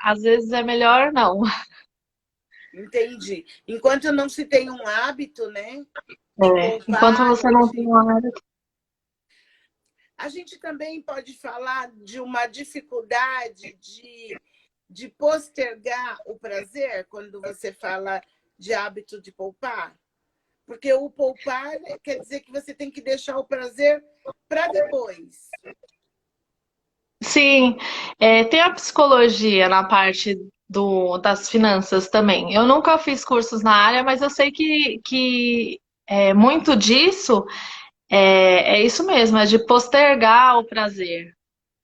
às vezes é melhor não. Entendi. Enquanto não se tem um hábito, né, de Enquanto poupar você ou não tem de. uma área. A gente também pode falar de uma dificuldade de postergar o prazer quando você fala de hábito de poupar. Porque o poupar quer dizer que você tem que deixar o prazer para depois. Sim, tem a psicologia na parte das finanças também. Eu nunca fiz cursos na área, mas eu sei que muito disso é isso mesmo, é de postergar o prazer,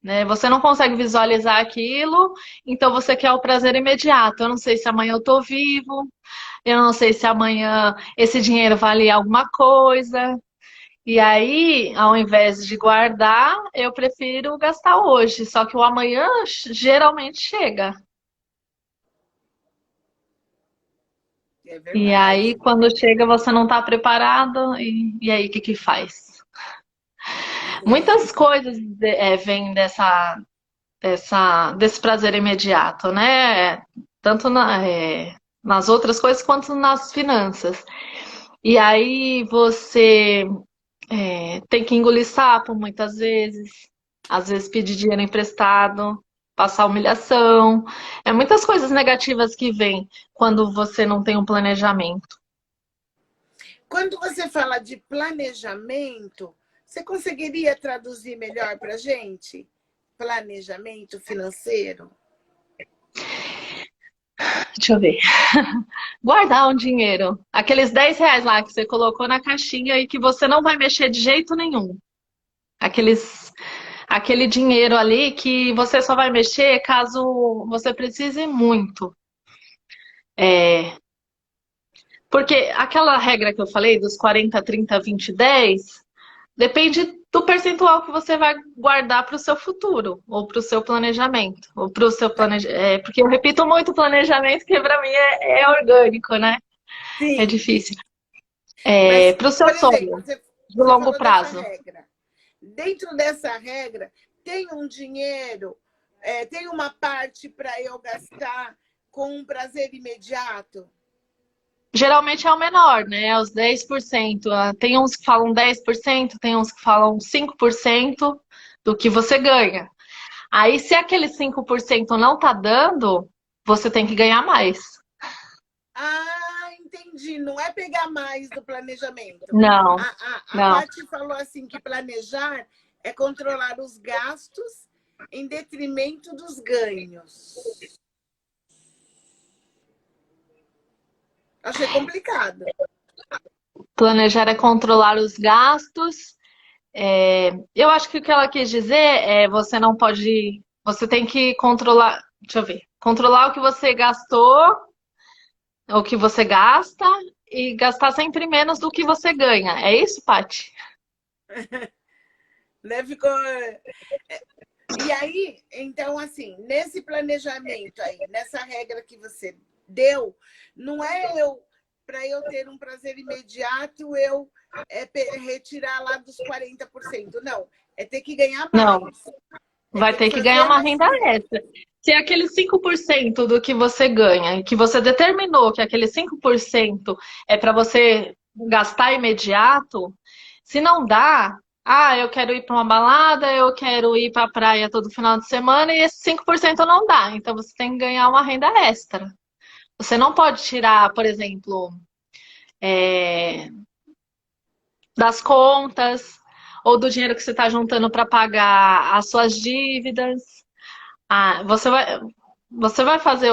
né? Você não consegue visualizar aquilo, então você quer o prazer imediato. Eu não sei se amanhã eu tô vivo, eu não sei se amanhã esse dinheiro vale alguma coisa. E aí, ao invés de guardar, eu prefiro gastar hoje. Só que o amanhã geralmente chega. É E aí, verdade. quando chega, você não está preparado. E aí, o que que faz? Muitas Entendi. coisas vêm desse prazer imediato, né? Tanto nas outras coisas quanto nas finanças. E aí, você tem que engolir sapo muitas vezes, às vezes pedir dinheiro emprestado, passar humilhação. É muitas coisas negativas que vêm quando você não tem um planejamento. Quando você fala de planejamento, você conseguiria traduzir melhor para a gente? Planejamento financeiro? Deixa eu ver. Guardar um dinheiro. Aqueles R$ 10 lá que você colocou na caixinha e que você não vai mexer de jeito nenhum. Aquele dinheiro ali que você só vai mexer caso você precise muito. É, porque aquela regra que eu falei dos 40, 30, 20, 10 depende do percentual que você vai guardar para o seu futuro, ou para o seu planejamento, ou para o seu planejamento. Porque eu repito muito planejamento, que para mim é orgânico, né? É Sim, difícil. mas, Para o seu por exemplo, sonho, de você longo falou dessa prazo. regra. Dentro dessa regra, tem um dinheiro, tem uma parte para eu gastar com um prazer imediato? Geralmente é o menor, né? Os 10%. Tem uns que falam 10%, tem uns que falam 5% do que você ganha. Aí, se aquele 5% não tá dando, você tem que ganhar mais. Ah, entendi. Não é pegar mais do planejamento. Não, A não. Paty falou assim que planejar é controlar os gastos em detrimento dos ganhos. Achei complicado. Planejar é controlar os gastos. Eu acho que o que ela quis dizer é você não pode. Você tem que controlar. Deixa eu ver. Controlar o que você gastou, o que você gasta, e gastar sempre menos do que você ganha. É isso, Paty? Né? Ficou. E aí, então, assim, nesse planejamento aí, nessa regra que você deu, não é para eu ter um prazer imediato, eu retirar lá dos 40%. Não, é ter que ganhar Não. mais. É Vai ter que ter que ganhar fazer uma mais renda dinheiro. extra. Se aquele 5% do que você ganha, que você determinou que aquele 5% é para você gastar imediato, se não dá, eu quero ir para uma balada, eu quero ir para a praia todo final de semana e esse 5% não dá. Então você tem que ganhar uma renda extra. Você não pode tirar, por exemplo, é, das contas ou do dinheiro que você está juntando para pagar as suas dívidas. Ah, você vai fazer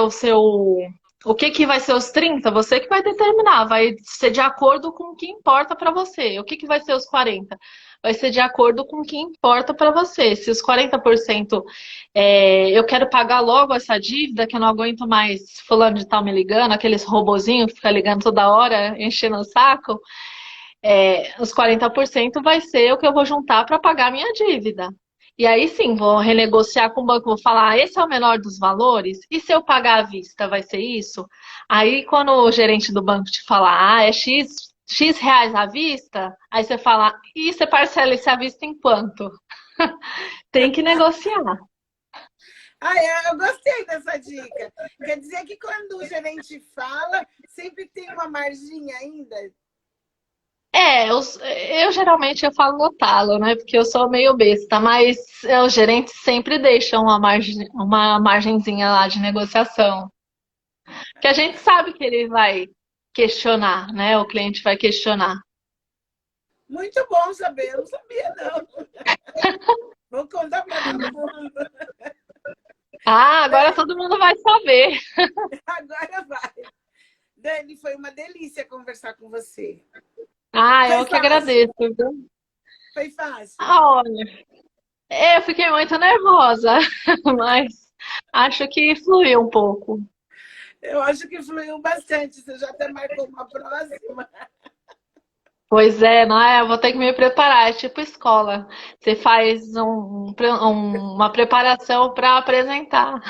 O que que vai ser os 30? Você que vai determinar, vai ser de acordo com o que importa para você. O que que vai ser os 40? Vai ser de acordo com o que importa para você. Se os 40% eu quero pagar logo essa dívida, que eu não aguento mais fulano de tal me ligando, aqueles robozinhos que ficam ligando toda hora, enchendo o saco, os 40% vai ser o que eu vou juntar para pagar a minha dívida. E aí sim, vou renegociar com o banco, vou falar, esse é o menor dos valores? E se eu pagar à vista, vai ser isso? Aí quando o gerente do banco te falar, é X reais à vista, aí você fala, e você parcela esse à vista em quanto? Tem que negociar. Eu gostei dessa dica. Quer dizer que quando o gerente fala, sempre tem uma margem ainda? Eu geralmente eu falo no talo, né? Porque eu sou meio besta, mas os gerentes sempre deixam uma margenzinha lá de negociação. Que a gente sabe que ele vai questionar, né? O cliente vai questionar. Muito bom saber, eu não sabia, não. Vou contar para todo mundo. Ah, agora todo mundo vai saber. Agora vai. Dani, foi uma delícia conversar com você. Ah, Foi eu que fácil? agradeço, viu? Foi fácil? Olha, eu fiquei muito nervosa, mas acho que fluiu um pouco. Eu acho que fluiu bastante. Você já até marcou uma próxima. Pois é, não é? Eu vou ter que me preparar, é tipo escola. Você faz uma preparação para apresentar.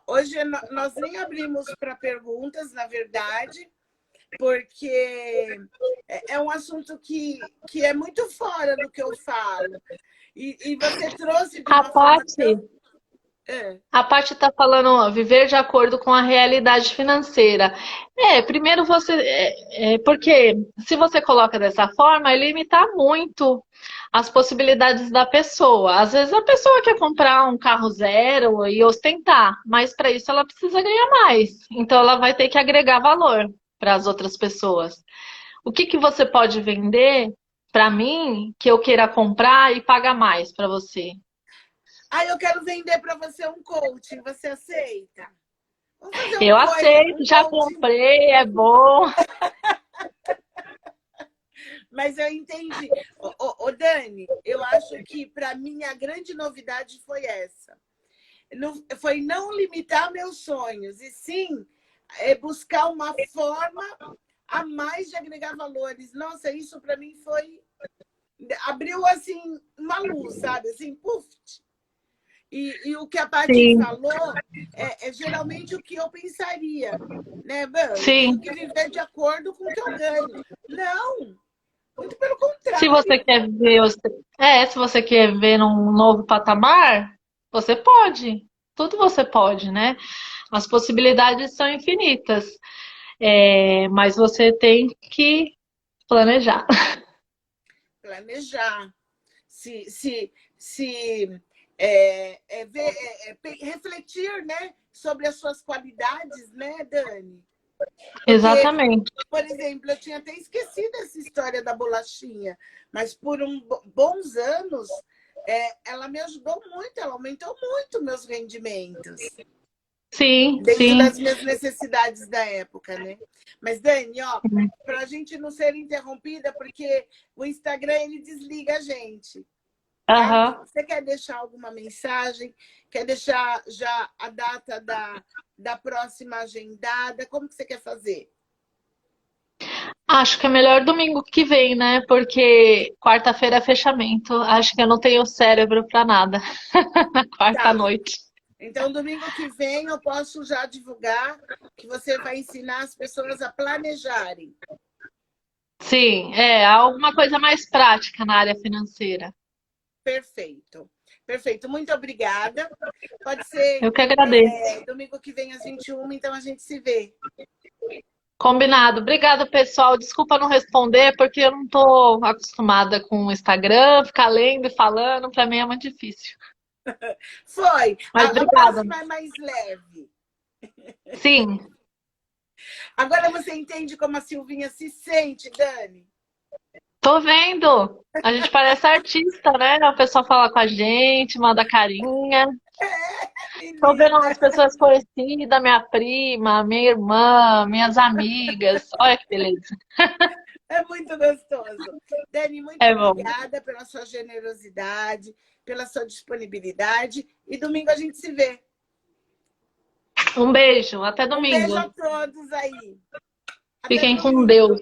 Hoje nós nem abrimos para perguntas, na verdade, porque é um assunto que é muito fora do que eu falo. E você trouxe de A uma forma Paty, tão... a Paty está falando, ó, viver de acordo com a realidade financeira. Primeiro porque se você coloca dessa forma, é limitar muito as possibilidades da pessoa. Às vezes a pessoa quer comprar um carro zero e ostentar, mas para isso ela precisa ganhar mais. Então ela vai ter que agregar valor para as outras pessoas. O que que você pode vender para mim que eu queira comprar e pagar mais para você? Eu quero vender para você um coaching. Você aceita? Vamos fazer Eu um aceito, já coaching. comprei, é bom. Mas eu entendi. Dani, eu acho que para mim a grande novidade foi essa. Foi não limitar meus sonhos, e sim buscar uma forma a mais de agregar valores. Nossa, isso para mim foi... Abriu assim uma luz, sabe? Assim, puf. E o que a Paty Sim, falou é geralmente o que eu pensaria, né? Bom, eu tenho sim. que viver de acordo com o que eu ganho. Não, muito pelo Se você contrário. quer ver, se você quer ver num novo patamar, você pode. Tudo você pode, né? As possibilidades são infinitas. Mas você tem que planejar. Planejar, se refletir, né, sobre as suas qualidades, né, Dani? Porque, Exatamente. por exemplo, eu tinha até esquecido essa história da bolachinha, mas por bons anos ela me ajudou muito, ela aumentou muito meus rendimentos, Sim, dentro sim. das minhas necessidades da época, né? Mas, Dani, para a gente não ser interrompida, porque o Instagram ele desliga a gente, tá? Aham. Você quer deixar alguma mensagem? Quer deixar já a data da próxima agendada? Como que você quer fazer? Acho que é melhor domingo que vem, né? Porque quarta-feira é fechamento. Acho que eu não tenho cérebro para nada na quarta Tá. noite. Então, domingo que vem eu posso já divulgar que você vai ensinar as pessoas a planejarem. Sim, alguma coisa mais prática na área financeira. Perfeito. Perfeito. Muito obrigada. Pode ser Eu que agradeço. domingo que vem às 21h, então a gente se vê. Combinado. Obrigada, pessoal. Desculpa não responder, porque eu não estou acostumada com o Instagram, ficar lendo e falando, para mim é muito difícil. Foi. Mas A obrigada. próxima é mais leve. Sim, Agora você entende como a Silvinha se sente, Dani? tô vendo. A gente parece artista, né? O pessoal fala com a gente, manda carinha. Tô vendo Menina, umas pessoas conhecidas, minha prima, minha irmã, minhas amigas. Olha que beleza. é muito gostoso. Dani, muito É bom. obrigada pela sua generosidade, pela sua disponibilidade. E domingo a gente se vê. Um beijo, até Um beijo domingo. a todos aí. Até Fiquem com domingo. Deus.